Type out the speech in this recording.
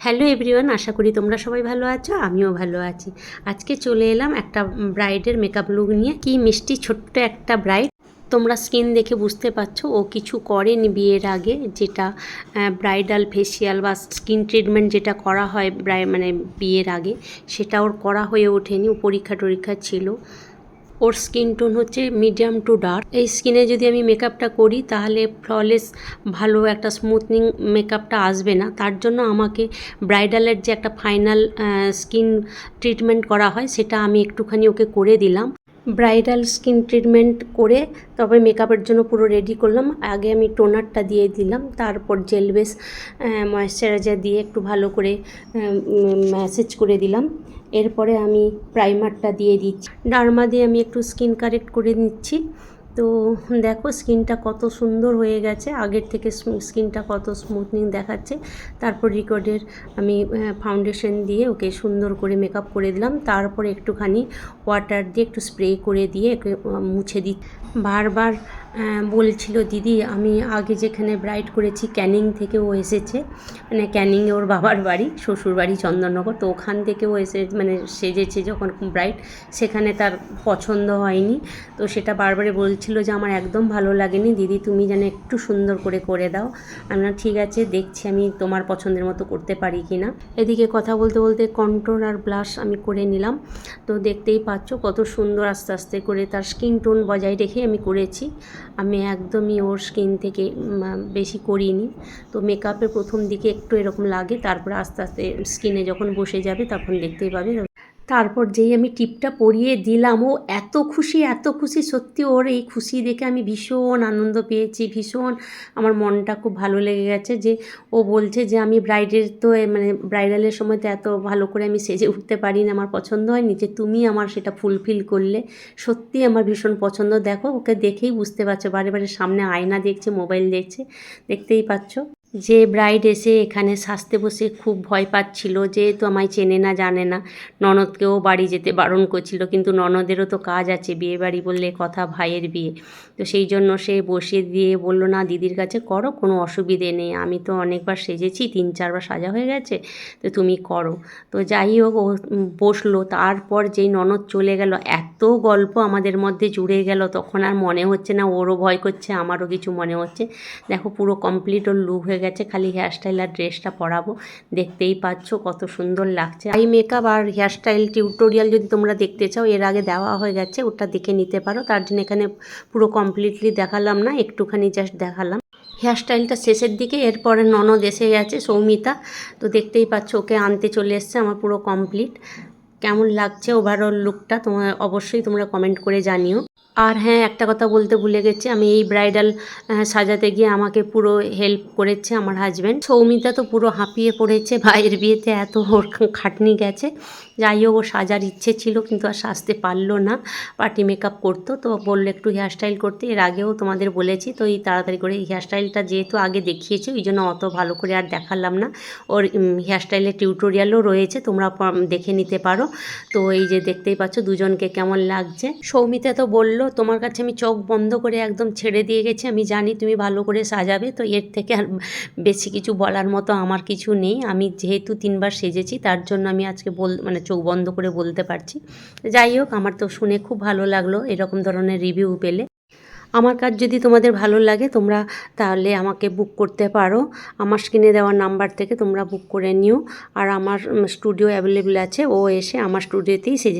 Hello everyone, আশা করি তোমরা সবাই ভালো আছো, আমিও ভালো আছি। আজকে চলে এলাম একটা ব্রাইডের মেকআপ লুক নিয়ে। কি মিষ্টি ছোট্ট একটা ব্রাইড, তোমরা স্কিন দেখে বুঝতে পারছো ও কিছু করেনি বিয়ের আগে। যেটা ব্রাইডাল ফেসিয়াল বা স্কিন ট্রিটমেন্ট যেটা করা হয় মানে বিয়ের আগে, সেটা ওর করা হয়ে ওঠেনি। ও পরীক্ষা টরীক্ষা ছিল। ওর স্কিন টোন হচ্ছে মিডিয়াম টু ডার্ক। এই স্কিনে যদি আমি মেকআপটা করি তাহলে ফ্ললেস ভালো একটা স্মুথনিং মেকআপটা আসবে না। তার জন্য আমাকে ব্রাইডালের যে একটা ফাইনাল স্কিন ট্রিটমেন্ট করা হয় সেটা আমি একটুখানি ওকে করে দিলাম। ব্রাইডাল স্কিন ট্রিটমেন্ট করে তবে মেকআপের জন্য পুরো রেডি করলাম। আগে আমি টোনারটা দিয়ে দিলাম, তারপর জেল বেস ময়েশ্চারাইজার দিয়ে একটু ভালো করে ম্যাসেজ করে দিলাম। এরপরে আমি প্রাইমারটা দিয়ে দিচ্ছি। ডার্মা দিয়ে আমি একটু স্কিন কারেক্ট করে নিচ্ছি। তো দেখো স্কিনটা কত সুন্দর হয়ে গেছে, আগের থেকে স্কিনটা কত স্মুথনিং দেখাচ্ছে। তারপর রিকর্ডের আমি ফাউন্ডেশন দিয়ে ওকে সুন্দর করে মেকআপ করে দিলাম। তারপর একটুখানি ওয়াটার দিয়ে একটু স্প্রে করে দিয়ে ওকে মুছে দিই। বারবার বলছিল দিদি, আমি আগে যেখানে ব্রাইড করেছি ক্যানিং থেকে ও এসেছে, মানে ক্যানিংয়ে ওর বাবার বাড়ি, শ্বশুর বাড়ি চন্দননগর। তো ওখান থেকে ও এসে মানে সেজেছে যখন ব্রাইড, সেখানে তার পছন্দ হয়নি। তো সেটা বারবারে বলছিল যে আমার একদম ভালো লাগেনি দিদি, তুমি যেন একটু সুন্দর করে দাও। আমরা ঠিক আছে, দেখছি আমি তোমার পছন্দের মতো করতে পারি কি না। এদিকে কথা বলতে বলতে কন্ট্রোল আর ব্লাশ আমি করে নিলাম। তো দেখতেই পাচ্ছ কত সুন্দর আস্তে আস্তে করে তার স্কিন টোন বজায় রেখে আমি করেছি। আমি একদমই ওর স্কিন থেকে বেশি করিনি। তো মেকআপের প্রথম দিকে একটু এরকম লাগে, তারপরে আস্তে আস্তে স্কিনে যখন বসে যাবে তখন দেখতেই পাবে। তারপর যেই আমি টিপটা পরিয়ে দিলাম, ও এত খুশি, সত্যি ওর এই খুশি দেখে আমি ভীষণ আনন্দ পেয়েছি। ভীষণ আমার মনটা খুব ভালো লেগে গেছে যে ও বলছে যে আমি ব্রাইডের তো মানে ব্রাইডালের সময় তো এত ভালো করে আমি সেজে উঠতে পারি না, আমার পছন্দ হয়নি, যে তুমি আমার সেটা ফুলফিল করলে। সত্যি আমার ভীষণ পছন্দ। দেখো ওকে দেখেই বুঝতে পারছো, বারে বারে সামনে আয়না দেখছে, মোবাইল দেখছে, দেখতেই পাচ্ছ। যে ব্রাইড এসে এখানে সাজতে বসে খুব ভয় পাচ্ছিল, যেহেতু আমায় চেনে না জানে না। ননদকেও বাড়ি যেতে বারণ করছিল, কিন্তু ননদেরও তো কাজ আছে, বিয়ে বাড়ি বললে কথা, ভাইয়ের বিয়ে। তো সেই জন্য সে বসিয়ে দিয়ে বলল, না দিদির কাছে করো, কোনো অসুবিধে নেই, আমি তো অনেকবার সেজেছি, 3-4বার সাজা হয়ে গেছে, তো তুমি করো। তো যাই হোক ও বসলো। তারপর যেই ননদ চলে গেল, এত গল্প আমাদের মধ্যে জুড়ে গেল, তখন আর মনে হচ্ছে না ওরও ভয় করছে, আমারও কিছু মনে হচ্ছে। দেখো পুরো কমপ্লিট ওর লুক হয়ে গেছে, খালি হেয়ারস্টাইল আর ড্রেসটা পরাবো। দেখতেই পাচ্ছ কত সুন্দর লাগছে। আই মেকআপ আর হেয়ারস্টাইল টিউটোরিয়াল যদি তোমরা দেখতে চাও, এর আগে দেওয়া হয়ে গেছে, ওটা দেখে নিতে পারো। তার জন্য এখানে পুরো কমপ্লিটলি দেখালাম না, একটুখানি জাস্ট দেখালাম হেয়ারস্টাইলটা শেষের দিকে। এরপরে ননদ এসে গেছে, সৌমিতা। তো দেখতেই পাচ্ছ ওকে আনতে চলে এসছে। আমার পুরো কমপ্লিট। কেমন লাগছে ওভারঅল লুকটা তোমার অবশ্যই তোমরা কমেন্ট করে জানিও। আর হ্যাঁ, একটা কথা বলতে ভুলে গেছি, আমি এই ব্রাইডাল সাজাতে গিয়ে আমাকে পুরো হেল্প করেছে আমার হাজব্যান্ড। সৌমিতা তো পুরো হাঁপিয়ে পড়েছে, ভাইয়ের বিয়েতে এত ওর খাটনি গেছে। যাই হোক, ও সাজার ইচ্ছে ছিল কিন্তু আর সাজতে পারলো না, পার্টি মেকআপ করতো। তো বললো একটু হেয়ারস্টাইল করতে, এর আগেও তোমাদের বলেছি। তো এই তাড়াতাড়ি করে এই হেয়ারস্টাইলটা যেহেতু আগে দেখিয়েছে, ওই জন্য অত ভালো করে আর দেখালাম না। ওর হেয়ারস্টাইলের টিউটোরিয়ালও রয়েছে, তোমরা দেখে নিতে পারো। তো এই যে দেখতেই পাচ্ছ দুজনকে কেমন লাগছে। সৌমিতা তো বলল, তোমার কাছে আমি চোখ বন্ধ করে একদম ছেড়ে দিয়ে গেছি, আমি জানি তুমি ভালো করে সাজাবে। তো এর থেকে আর বেশি কিছু বলার মতো আমার কিছু নেই। আমি যেহেতু 3বার সেজেছি, তার জন্য আমি আজকে মানে চোখ বন্ধ করে বলতে পারছি। যাই হোক, আমার তো শুনে খুব ভালো লাগলো এরকম ধরনের রিভিউ পেলে। আমার কাজ যদি তোমাদের ভালো লাগে, তোমরা তাহলে আমাকে বুক করতে পারো। আমার স্ক্রিনে দেওয়ার নাম্বার থেকে তোমরা বুক করে নিও। আর আমার স্টুডিও অ্যাভেলেবেল আছে, ও এসে আমার স্টুডিওতেই সেজে